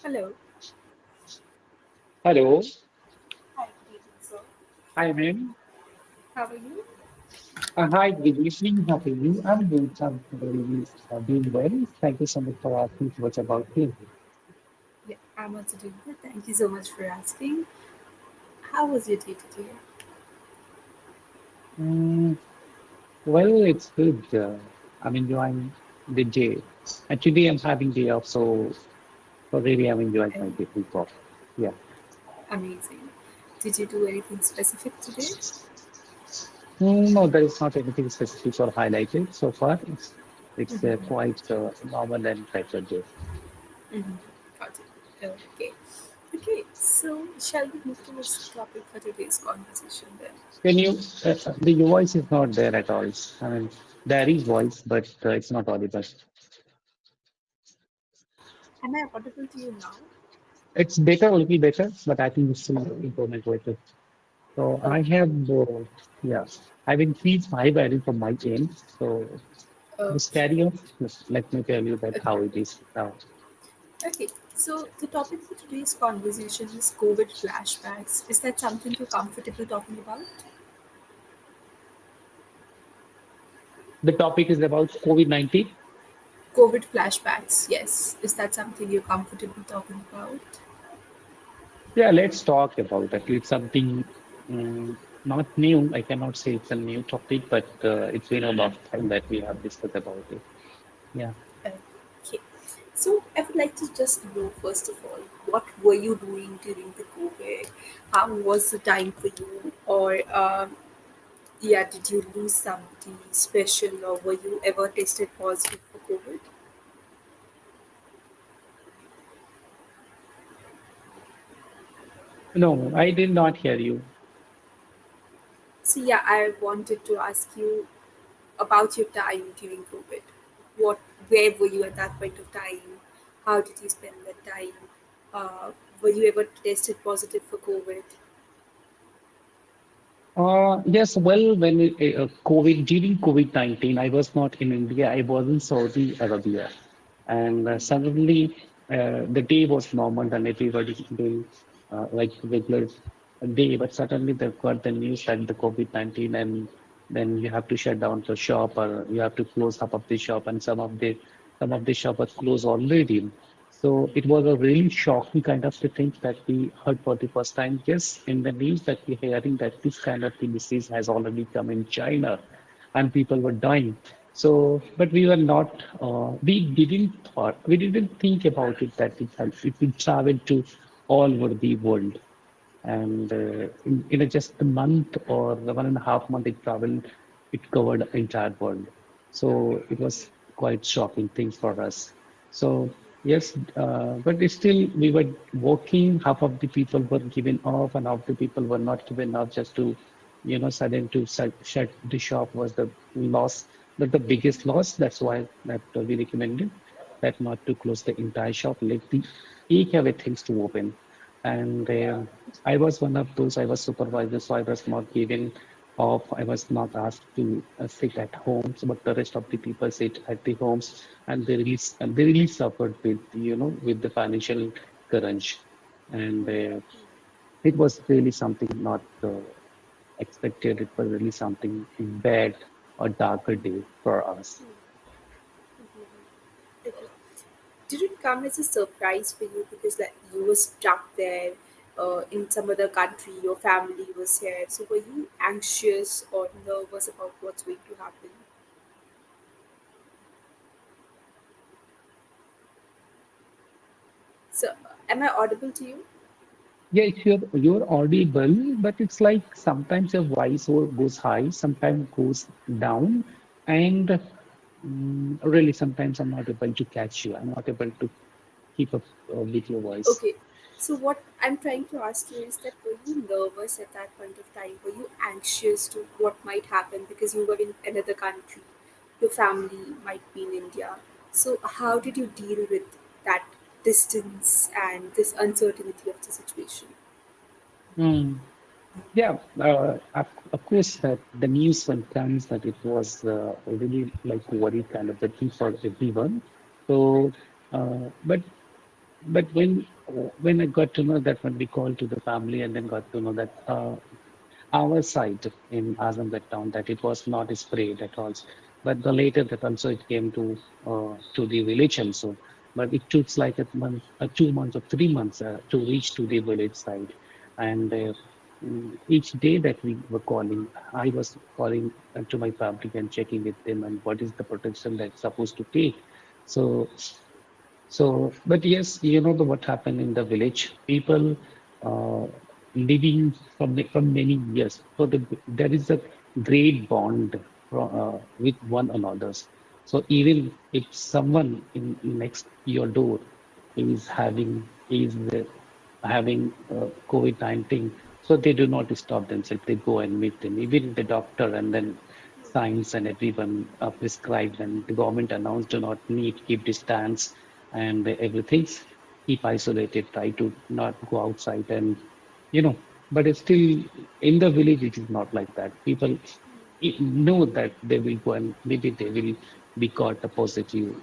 Hello. Hello. Hi, good evening, sir. Hi, ma'am. How are you? Hi, good evening. How are you? I'm doing well. Thank you so much for asking what about you. Yeah, I'm also doing good. Thank you so much for asking. How was your day today? Mm, well, it's good. I'm enjoying the day. And today I'm having day off, so really I'm enjoying my Oh, day off. Yeah. amazing. Did you do anything specific today? No, there is not anything specific or highlighted so far. It's Mm-hmm. quite normal and better day. Mm-hmm. Got it. Okay. Okay, so shall we move towards the topic for today's conversation then? Can you, the voice is not there at all. I mean, there is voice, but it's not audible. Am I audible to you now? It's better, a little better, but I think it's still improvement with it. So I Okay. have, yeah, I've increased my value from my end. So just Okay. carry on. Let me tell you that Okay. how it is now. Okay. So the topic for today's conversation is COVID flashbacks. Is that something you're comfortable talking about? The topic is about COVID-19. COVID flashbacks, yes. Is that something you're comfortable talking about? Yeah, let's talk about it. It's something not new. I cannot say it's a new topic, but it's been a long time that we have discussed about it. Yeah. Okay. So I would like to just know, first of all, what were you doing during the COVID? How was the time for you? Or, yeah, did you lose somebody special or were you ever tested positive for COVID? No, I did not hear you. So, yeah, I wanted to ask you about your time during COVID. What, where were you at that point of time? How did you spend that time? Uh, were you ever tested positive for COVID? Yes, well, during COVID-19, I was not in India, I was in Saudi Arabia. And suddenly, the day was normal and everybody doing like regular day. But suddenly, they got the news that the COVID-19, and then you have to shut down the shop or you have to close half of the shop, and some of the shop was closed already. So it was a really shocking kind of the thing that we heard for the first time. Yes, in the news that we're hearing that this kind of the disease has already come in China and people were dying. So, but we were not, we didn't think about it that it will travel to all over the world. And in just a month or the 1.5 month it traveled, it covered the entire world. So it was quite shocking thing for us. So yes, but it's still we were working. Half of the people were given off, and half the people were not given off. Just to, sudden to shut the shop was the loss, not the biggest loss. That's why that we recommended that not to close the entire shop. Let the take away things to open. And I was one of those. I was supervisor, so I was not given off. I was not asked to sit at home. So, but the rest of the people sit at the homes, and they really suffered with with the financial crunch, and it was really something not expected. It was really something bad or darker day for us. Okay. Did it come as a surprise for you because like you were stuck there in some other country, your family was here, so were you anxious or nervous about what's going to happen? So am I audible to you? Yeah, you're audible, but it's like sometimes your voice goes high, sometimes goes down, and really sometimes I'm not able to catch you. I'm not able to keep up with your voice. Okay, so what I'm trying to ask you is that were you nervous at that point of time? Were you anxious to what might happen because you were in another country? Your family might be in India. So how did you deal with that distance and this uncertainty of the situation? Hmm. Yeah, of course, the news when comes that it was really like worry kind of the thing for everyone. So, but when I got to know that when we called to the family and then got to know that our side in Azamgarh town that it was not sprayed at all. But the later that also it came to the village also. But it took like a month, 2 months or 3 months to reach to the village side. And each day that we were calling, I was calling to my family and checking with them and what is the protection that's supposed to take. So but yes, you know what happened in the village. People uh, living from many years. So there is a great bond with one another. So even if someone in next your door is having COVID-19, so they do not stop themselves. They go and meet them. Even the doctor and then science and everyone prescribed and the government announced do not need keep distance and everything's keep isolated. Try to not go outside and you know. But it's still in the village. It is not like that. People know that they will go and maybe they will be caught a positive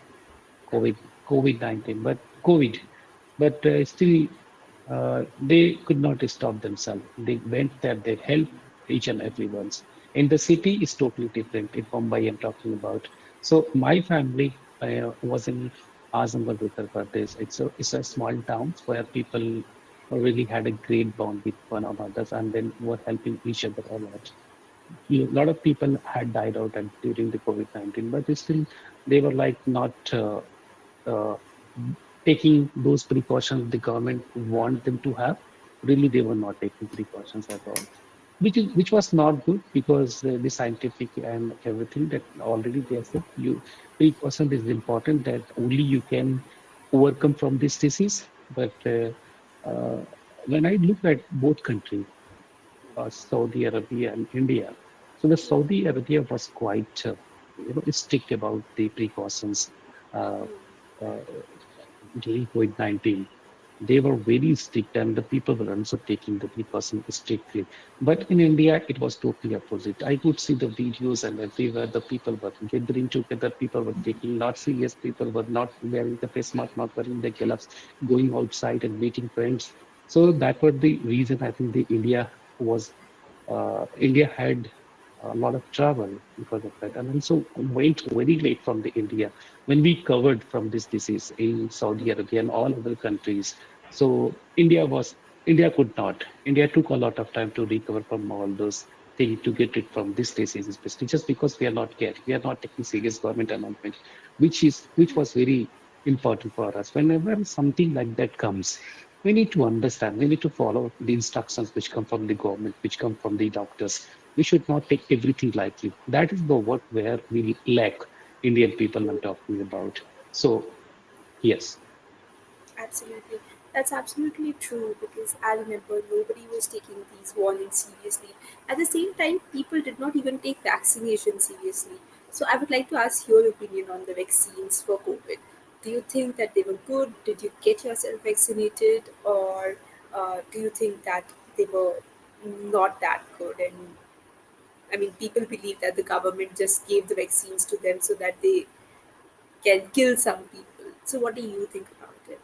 COVID, COVID-19, but COVID, but still they could not stop themselves. They went there, they helped each and everyone. In the city, is totally different. In Mumbai, I'm talking about. So my family was in Azamgarh, Uttar Pradesh. It's a small town where people really had a great bond with one another and then were helping each other a lot. A lot of people had died out during the COVID-19, but still they were like not uh, taking those precautions the government want them to have. Really, they were not taking precautions at all, which was not good because the scientific and everything that already they said you precaution is important that only you can overcome from this disease. But uh, when I look at both countries, Saudi Arabia and India. So the Saudi Arabia was quite, strict about the precautions uh, uh, during COVID-19. They were very strict, and the people were also taking the precaution strictly. But in India, it was totally opposite. I could see the videos, and everywhere the people were gathering together. People were taking not serious. People were not wearing the face mask, not wearing the gloves, going outside and meeting friends. So that was the reason I think the India had a lot of trouble because of that, and also went very late from the India when we covered from this disease in Saudi Arabia and all other countries. So India could not. India took a lot of time to recover from all those things to get it from this disease, especially just because we are not caring, we are not taking serious government announcement, which was very important for us. Whenever something like that comes, we need to understand, we need to follow the instructions which come from the government, which come from the doctors. We should not take everything lightly. That is the what where we lack Indian people I'm talking about. So yes. Absolutely. That's absolutely true because I remember nobody was taking these warnings seriously. At the same time, people did not even take vaccination seriously. So I would like to ask your opinion on the vaccines for COVID. Do you think that they were good? Did you get yourself vaccinated? Or do you think that they were not that good? And I mean, people believe that the government just gave the vaccines to them so that they can kill some people. So what do you think about it?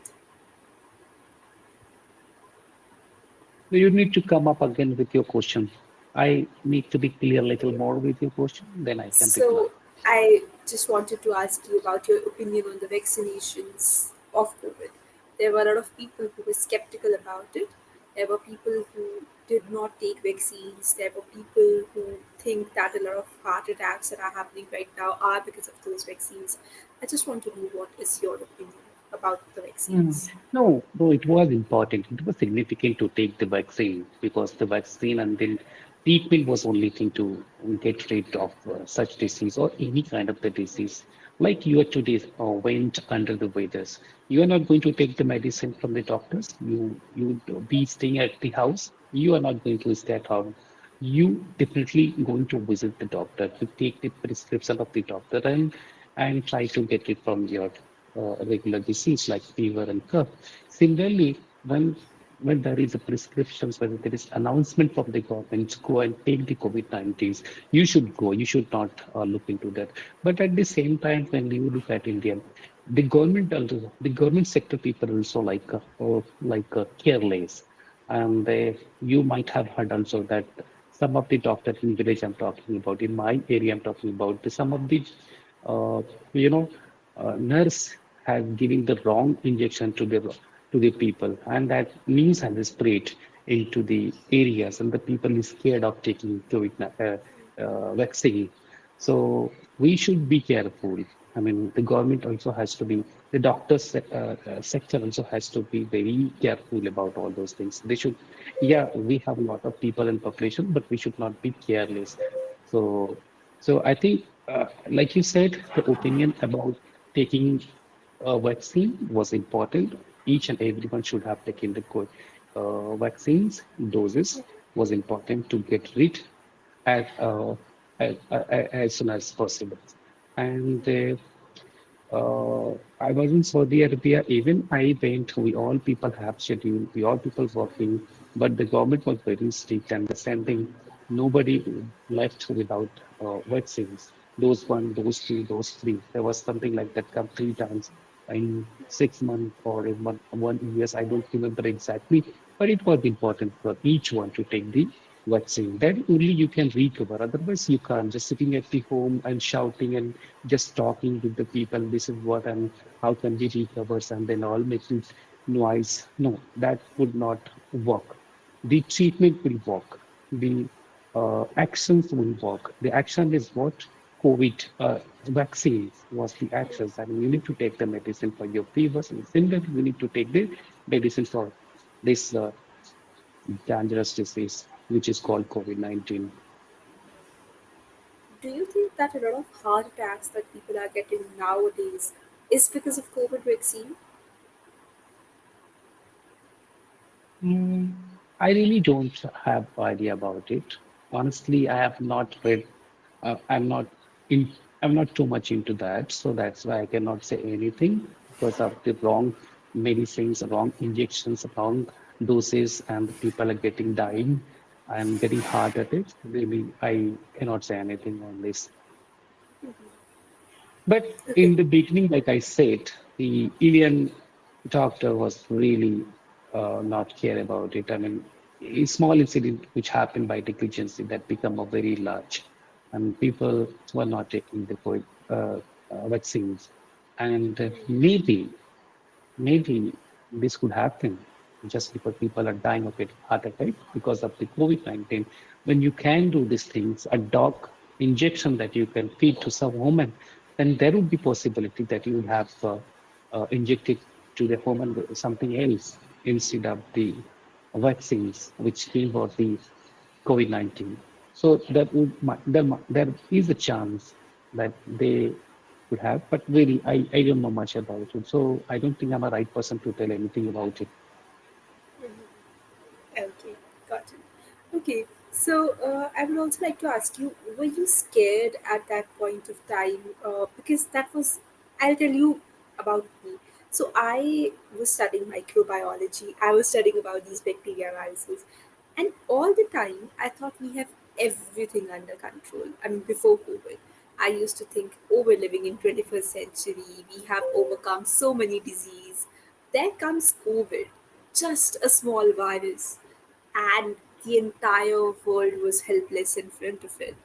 You need to come up again with your question. I need to be clear a little more with your question, then I can reply. So I just wanted to ask you about your opinion on the vaccinations of COVID. There were a lot of people who were skeptical about it. There were people who did not take vaccines. There were people who think that a lot of heart attacks that are happening right now are because of those vaccines. I just want to know what is your opinion about the Mm. vaccines. No, no, it was important. It was significant to take the vaccine because the vaccine and then treatment was only thing to get rid of such disease or any kind of the disease. Like you are today went under the weathers. You are not going to take the medicine from the doctors. You would be staying at the house. You are not going to stay at home. You definitely going to visit the doctor to take the prescription of the doctor and try to get it from your regular disease like fever and cough. Similarly, when when there is a prescriptions, when there is announcement from the government, go and take the COVID-19s, you should go. You should not look into that. But at the same time, when you look at India, the government also, the government sector people also careless. And you might have heard also that some of the doctors in village I'm talking about, in my area I'm talking about, some of the uh, you know nurse has giving the wrong injection to the people, and that news has spread into the areas, and the people is scared of taking vaccine. So we should be careful. I mean, the government also has to be, the sector also has to be very careful about all those things. They should, yeah, we have a lot of people in population, but we should not be careless. So, so I think, like you said, the opinion about taking a vaccine was important. Each and everyone should have taken the vaccines doses was important to get rid as, as soon as possible. And I was in Saudi Arabia. Even I went. We all people have schedule. We all people working, but the government was very strict. And the same thing, nobody left without vaccines. Those one, those two, those three. There was something like that come 3 times in 6 months or in 1 years. I don't remember exactly, but it was important for each one to take the vaccine. Then only you can recover. Otherwise, you can't. Just sitting at the home and shouting and just talking with the people. This is what and how can we recover, and then all making noise. No, that would not work. The treatment will work. The actions will work. The action is what COVID vaccine was the actions. I mean, you need to take the medicine for your fevers, and similarly, you need to take the medicine for this dangerous disease, which is called COVID-19. Do you think that a lot of heart attacks that people are getting nowadays is because of COVID vaccine? I really don't have idea about it. Honestly, I have not read. I'm not in. I'm not too much into that, so that's why I cannot say anything because of the wrong medicines, wrong injections, wrong doses, and the people are getting dying and getting heart attacks. Maybe I cannot say anything on this. But Okay. in the beginning, like I said, the Indian doctor was really not care about it. I mean, a small incident which happened by negligency that become a very large, and people were not taking the COVID vaccines. And maybe this could happen just because people are dying of a heart attack because of the COVID-19. When you can do these things, a dog injection that you can feed to some woman, then there would be possibility that you would have injected to the woman with something else instead of the vaccines which came for the COVID-19. So that there is a chance that they could have, but really, I don't know much about it. So I don't think I'm a right person to tell anything about it. Okay, got it. Okay, so I would also like to ask you, were you scared at that point of time? Because that was, I'll tell you about me. So I was studying microbiology. I was studying about these bacteria viruses, and all the time I thought we have everything under control. I mean, before COVID, I used to think, oh, we're living in 21st century. We have overcome so many disease. There comes COVID, just a small virus, and the entire world was helpless in front of it.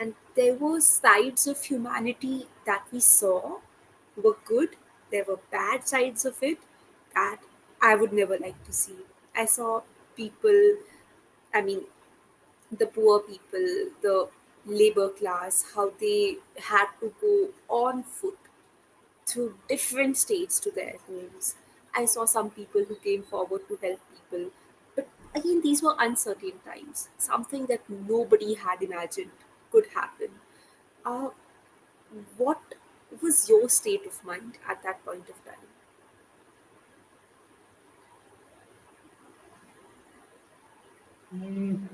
And there were sides of humanity that we saw were good. There were bad sides of it that I would never like to see. I saw people, I mean, the poor people, the labor class, how they had to go on foot through different states to their homes. I saw some people who came forward to help people. But again, these were uncertain times, something that nobody had imagined could happen. Uh, what was your state of mind at that point of time? Mm,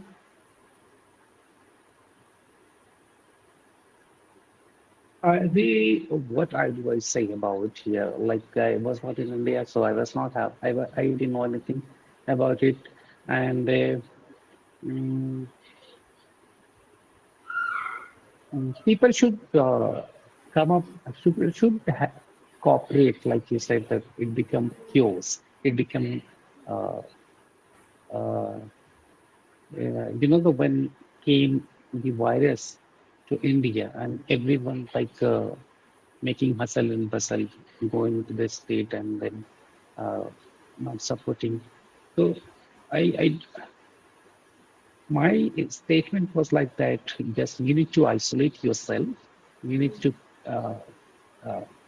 what I do I say about here? Like I was not in India, so I was not have I didn't know anything. about it. And mm, people should come up, should cooperate, like you said, that it become chaos. It become, uh, uh, the when came the virus to India and everyone making hustle and bustle, going to the state and then uh, not supporting. So I my statement was like that. Just you need to isolate yourself. You need to uh,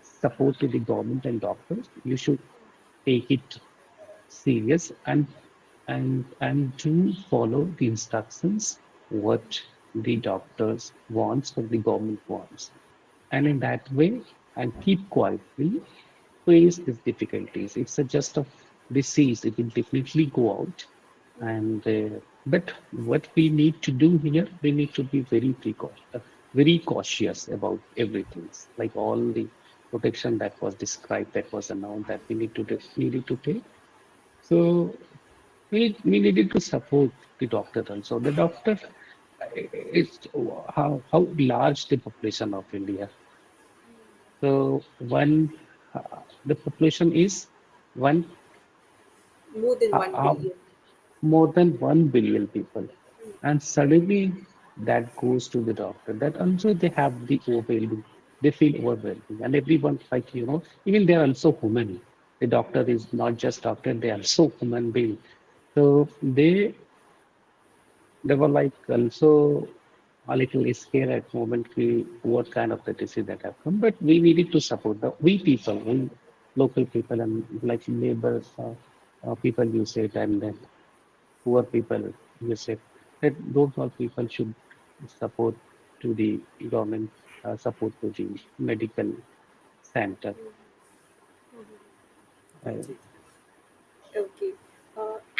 support to the government and doctors. You should take it serious and to follow the instructions what the doctors wants, what the government wants, and in that way, and keep quietly, face these difficulties. It's a just a disease. It will definitely go out. And but what we need to do here, we need to be very cautious about everything. Like all the protection that was described, that was announced, that needed to take. So we needed to support the doctor also. The doctor, it's how large the population of India. So the population is one More than uh, 1 uh, billion. more than 1 billion people, and suddenly that goes to the doctor. That also they have the overwhelming. They feel overwhelming, and everyone even they are also human. The doctor is not just doctor; they are also human being. So they were like also a little scared at moment what kind of the disease that have come. But we needed to support we people, we local people and like neighbors, people use it, and then poor people use it. That those all people should support to the government, support to the medical center. Uh, Got it. Okay.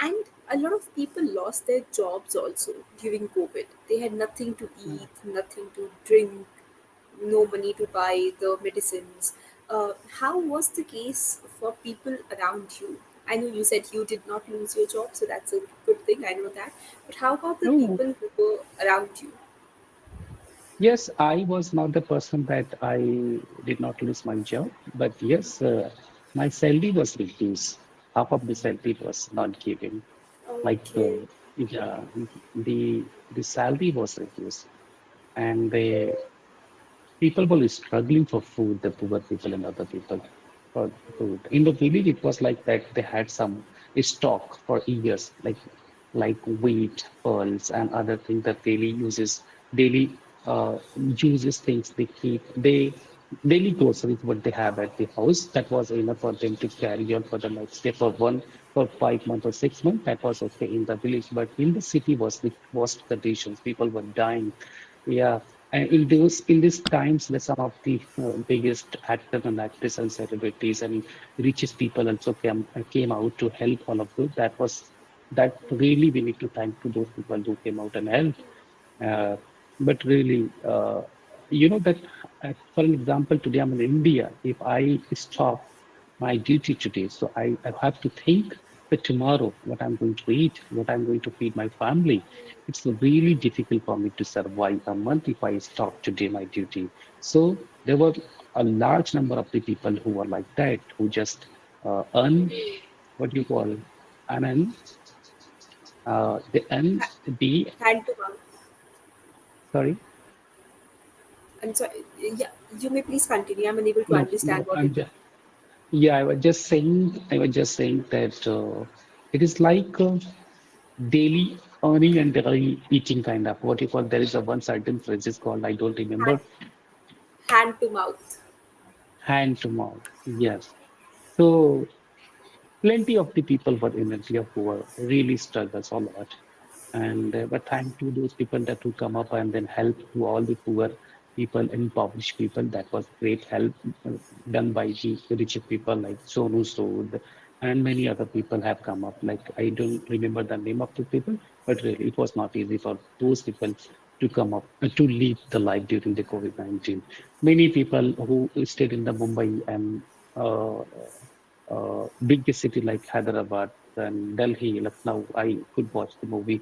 And a lot of people lost their jobs also during COVID. They had nothing to eat, nothing to drink, no money to buy the medicines. How was the case for people around you? I know you said you did not lose your job, so that's a good thing. I know that. But how about the no, people who were around you? yes, I was not the person that I did not lose my job, but yes, my salary was reduced. Half of the salary was not given. Like Okay. yeah, the salary was reduced, and the people were struggling for food, the poor people and other people for food. In the village, it was like that they had some stock for years, like wheat, pearls, and other things that daily uses things they keep. Daily groceries what they have at the house, that was enough for them to carry on for the next day for 5 months or 6 months. That was okay in the village, but in the city was the worst conditions. People were dying. Yeah, and in these times, the some of the biggest actors and actresses and celebrities and richest people also came out to help all of those. That really we need to thank to those people who came out and helped. Uh, but really, that for an example, today I'm in India. If I stop my duty today, so I have to think that tomorrow what I'm going to eat, what I'm going to feed my family. It's really difficult for me to survive a month if I stop today my duty. So there were a large number of the people who were like that, who just earn what you call earn they earn Ha- the Hand to mouth. sorry. I'm sorry. Yeah, you may please continue. I'm unable to No, understand no, what it is. yeah, I was just saying that it is like daily earning and daily eating kind of what you call. There is a one certain phrase is called, I don't remember, Hand, hand to mouth. hand to mouth. Yes. So plenty of the people were in India who were really struggles a lot. And but thank to those people that who come up and then help to all the poor people and impoverished people. That was great help done by the rich people like Sonu Sood and many other people have come up. Like I don't remember the name of the people, but really it was not easy for those people to come up to live the life during the COVID-19. Many people who stayed in the Mumbai and uh, big city like Hyderabad. and Delhi, Lucknow, I could watch the movie.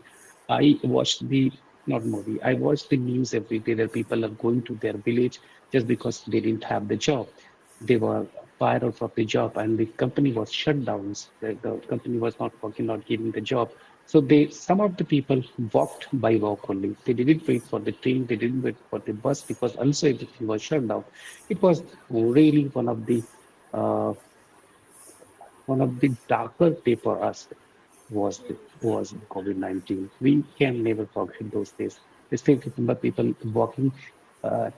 I watched the not movie. I watched the news every day that people are going to their village just because they didn't have the job. They were fired out of the job, and the company was shut down. The company was not working, not giving the job. So some of the people walked by walk only. They didn't wait for the train. They didn't wait for the bus because also everything was shut down. It was really uh, one of the darker day for us was COVID-19. We can never forget those days. I still remember people walking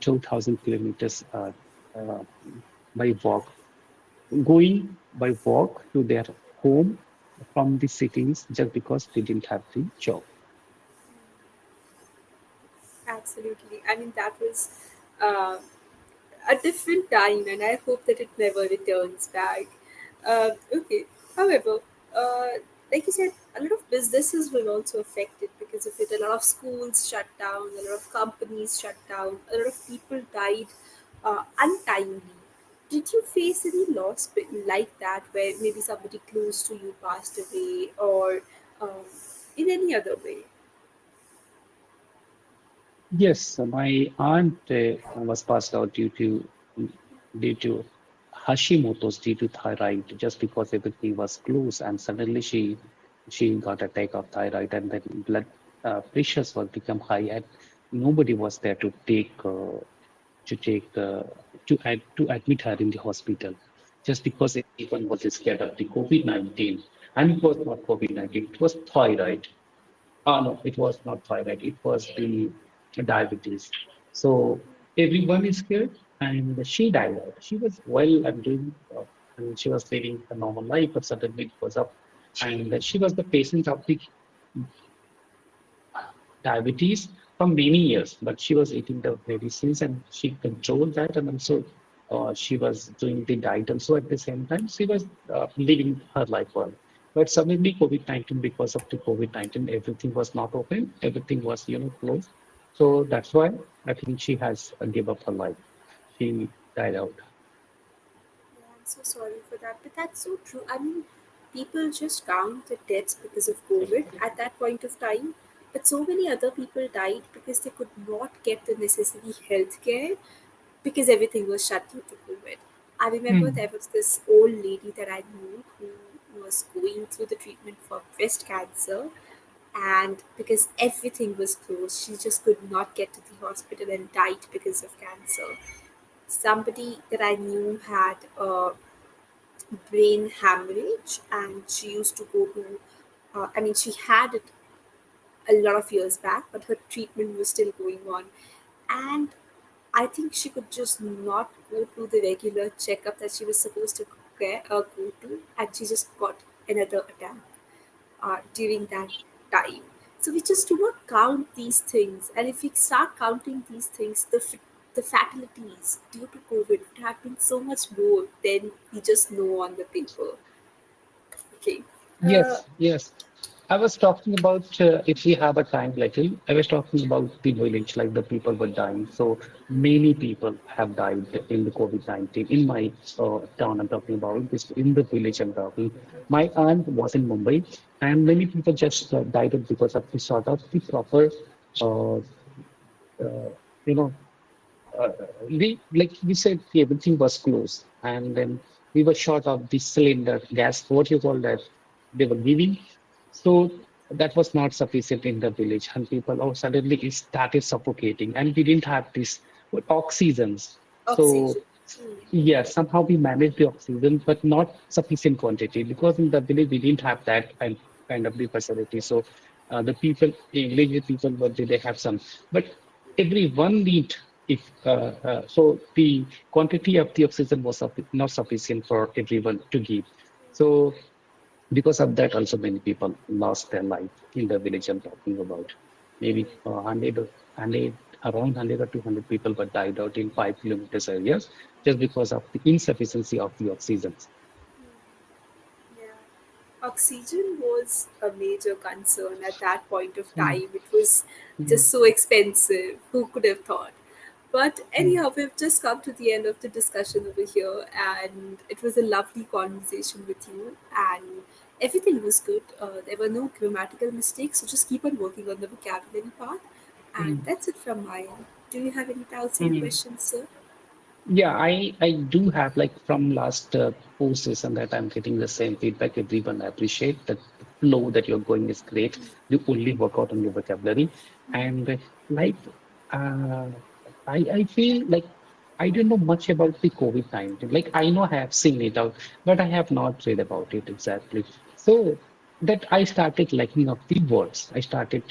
2,000 kilometers uh, by walk, going by walk to their home from the cities just because they didn't have the job. Absolutely. I mean, that was uh, a different time, and I hope that it never returns back. Okay. However, uh, like you said, a lot of businesses were also affected because of it. A lot of schools shut down, a lot of companies shut down, a lot of people died untimely. Did you face any loss like that, where maybe somebody close to you passed away, or um, in any other way? Yes, my aunt was passed out due to Hashimoto's due to thyroid, just because everything was close, and suddenly she got attack of thyroid, and then blood pressures were become high, and nobody was there to take to admit her in the hospital, just because everyone was scared of the COVID-19, and it was not COVID-19, it was thyroid. Ah, no, it was not thyroid. It was the diabetes. So everyone is scared, and she died out. She was well and doing, and she was living a normal life, but suddenly it was up. And she was the patient of the diabetes for many years, but she was eating the medicines and she controlled that, and also she was doing the diet also at the same time. She was living her life well. But suddenly COVID-19, because of the COVID-19, everything was not open, everything was closed. So that's why I think she has give up her life. She died out. Yeah, I'm so sorry for that, but that's so true. I mean, people just count the deaths because of COVID at that point of time, but so many other people died because they could not get the necessary health care because everything was shut due to COVID. I remember Hmm. there was this old lady that I knew who was going through the treatment for breast cancer, and because everything was closed, she just could not get to the hospital and died because of cancer. Somebody that I knew had brain hemorrhage, and she used to go to I mean, she had it a lot of years back, but her treatment was still going on, and I think she could just not go to the regular checkup that she was supposed to go to, and she just got another attack during that time. So we just do not count these things, and if we start counting these things, the fatalities due to COVID would have been so much more than we just know on the paper. Okay. Uh, Yes, yes. I was talking about if we have a time little, I was talking about the village, like the people were dying. So many people have died in the COVID-19. In my town, I'm talking about this, in the village, I'm talking. My aunt was in Mumbai, and many people just died because of the sort of the proper, uh, you know, we like we said everything was closed, and then we were short of the cylinder gas, what you call that, they were giving. So that was not sufficient in the village, and people suddenly it started suffocating, and we didn't have this what, oxygens. So Oxygen. Mm. yes, somehow we managed the oxygen, but not sufficient quantity, because in the village we didn't have that kind of the facility. So the people, village people, what they have some, but everyone need if so the quantity of the oxygen was not sufficient for everyone to give. So because of that, also many people lost their life in the village I'm talking about. Maybe 100, around 100 or 200 people were died out in 5 kilometers areas just because of the insufficiency of the oxygen. Yeah. Oxygen was a major concern at that point of Mm, time. It was mm, just so expensive. Who could have thought? But mm. anyhow, we've just come to the end of the discussion over here, and it was a lovely conversation with you. And everything was good. There were no grammatical mistakes, so just keep on working on the vocabulary part. And Mm, that's it from my end. Do you have any doubts, any mm. questions, sir? Yeah, I do have like from last courses and that I'm getting the same feedback. Everyone appreciate that the flow that you're going is great. You only work out on your vocabulary, and like uh, I feel like I don't know much about the COVID-19. Like I know I have seen it out, but I have not read about it exactly. So that I started liking up the words. I started,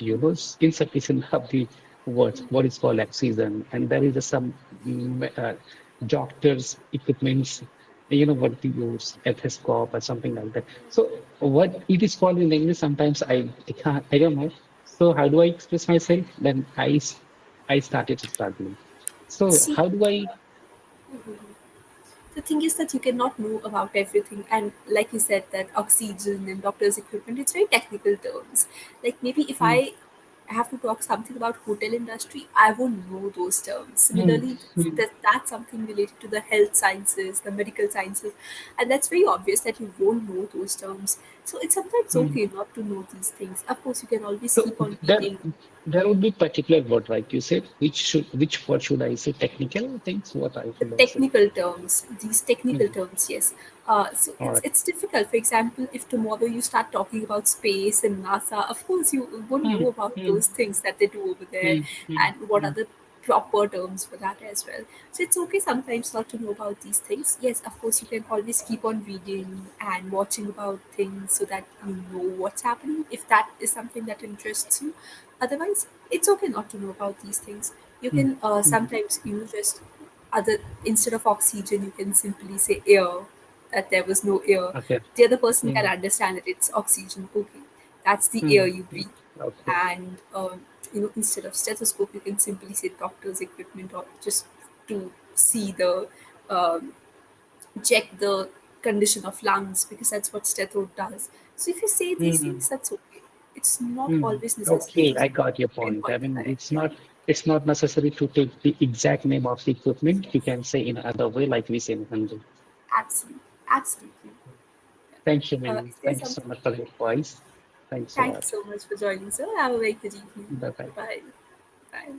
insufficient of the words, what is called oxygen, and there is some doctors' equipments, what they use, stethoscope or something like that. So what it is called in English, sometimes I can't, I don't know. So how do I express myself? Then I started struggling. So See, how do I? the thing is that you cannot know about everything, and like you said, that oxygen and doctor's equipment, it's very technical terms. Like maybe if Mm, I have to talk something about hotel industry, I won't know those terms. mm, Similarly, mm, that's something related to the health sciences, the medical sciences, and that's very obvious that you won't know those terms. So it's sometimes mm. okay not to know these things. Of course, you can always So keep on there reading there would be particular word, right? You said which word should I say? Technical things. What I the should I say? technical terms, these technical Mm, terms, yes. So all right. it's difficult. For example, if tomorrow you start talking about space and NASA, of course you won't know Mm, about mm, those things that they do over there, mm, mm, and what are mm, the proper terms for that as well. So it's okay sometimes not to know about these things. Yes, of course you can always keep on reading and watching about things so that you know what's happening, if that is something that interests you. Otherwise, it's okay not to know about these things. You mm, can mm. sometimes just other, instead of oxygen you can simply say air, that there was no air. Okay. The other person can Mm, understand that it's oxygen, okay, that's the air mm, you mm. breathe. Okay. And instead of stethoscope you can simply say doctor's equipment, or just to see the um, check the condition of lungs, because that's what stethoscope does. So if you say these Mm, things, that's okay. It's not mm. always necessary Okay, to I got your point. I pinpoint mean, that. it's not necessary to take the exact name of the equipment. You can say in other way, like we say in Hindi. Absolutely, absolutely. Thank you, Is man. there Thank you so something? much for your advice. Thanks a Thank you lot. so much for joining, sir. Have a very good evening. Bye bye. Bye. Bye.